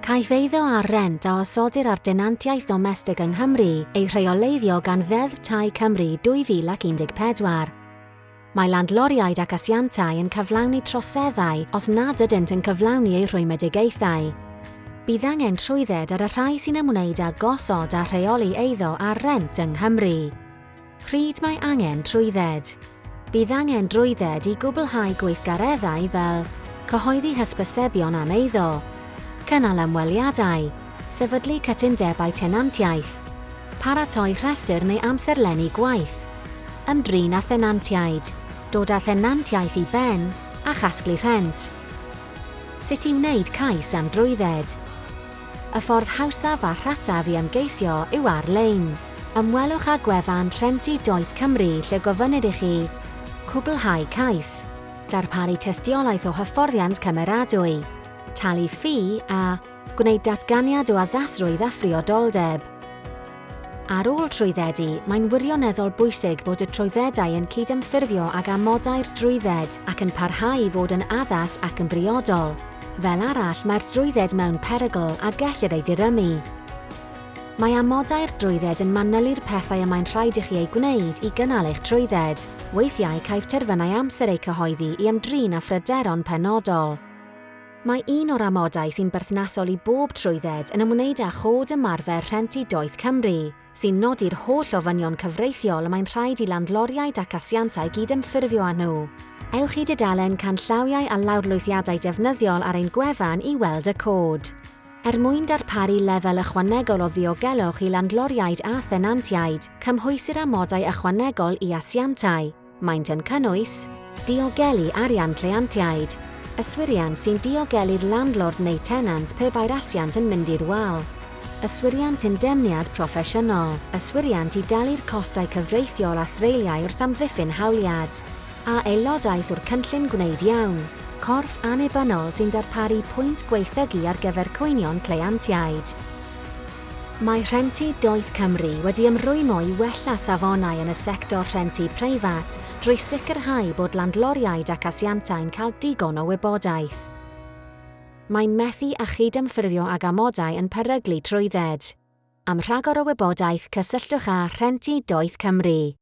Caiff eiddo ar rent a osodir ar denantiaeth domestig yng Nghymru ei rheoleiddio gan Ddeddf Tai Cymru 2014. Mae landloriaid ac asiantau yn cyflawni troseddau os nad ydynt yn cyflawni eu rhwymodigaethau. Bydd angen trwydded ar y rhai sy'n ymwneud â gosod a rheoli eiddo ar rent yng Nghymru. Pryd mae angen trwydded? Bydd angen drwydded i gwblhau gweithgareddau fel cyhoeddi hysbysebion am eiddo, cynnal ymweliadau, sefydlu cytundebau tenantiaeth, paratoi rhestr neu amserlennu gwaith, ymdrin â thenantiaid, dod â thenantiaeth i ben a chasglu rhent. Sut i wneud cais am drwydded? Y ffordd hawsaf a rhataf i ymgeisio yw ar-lein. Ymwelwch â gwefan Rhentu Doeth Cymru lle gofynnir i chi cwblhau cais, darparu tystiolaeth o hyfforddiant cymeradwy, talu ffi a gwneud datganiad o addasrwydd a phriodoldeb. Ar ôl trwyddedu, mae'n wirioneddol bwysig bod y trwyddedau yn cydymffurfio ag amodau'r drwydded ac yn parhau i fod yn addas ac yn briodol. Fel arall, mae'r drwydded mewn perygl a gellir ei dirymu. Mae amodau'r drwydded yn manylu'r pethau y mae'n rhaid i chi ei gwneud i gynnal eich trwydded. Weithiau caiff terfynau amser eu cyhoeddi i ymdrin â phryderon penodol. Mae un o'r amodau sy'n berthnasol i bob trwydded yn ymwneud â chod ymarfer Rhentu Doeth Cymru, sy'n nodi'r holl ofynion cyfreithiol y mae'n rhaid i landloriaid ac asiantau gydymffurfio â nhw. Ewch i dudalen canllawiau a lawrlwythiadau defnyddiol ar ein gwefan i weld y cod. Mwyn darparu lefel ychwanegol o ddiogelwch i landloriaid a thenantiaid, cymhwysir amodau ychwanegol i asiantau. Maent yn cynnwys diogelu arian cleiantiaid, yswiriant sy'n diogelu'r landlord neu tenant pe bai'r asiant yn mynd i'r wal, yswiriant indemniad proffesiynol, yswiriant i dalu'r costau cyfreithiol a threiliau wrth amddiffyn hawliad, a aelodaeth o'r cynllun gwneud iawn, corff annibynnol sy'n darparu pwynt gweithygu ar gyfer cwynion cleiantiaid. Mae Rhentu Doeth Cymru wedi ymrwymo i wella safonau yn y sector rhentu preifat drwy sicrhau bod landloriaid ac asiantau'n cael digon o wybodaeth. Mae methu a chydymffurfio ag amodau yn peryglu trwydded. Am rhagor o wybodaeth cysylltwch â Rhentu Doeth Cymru.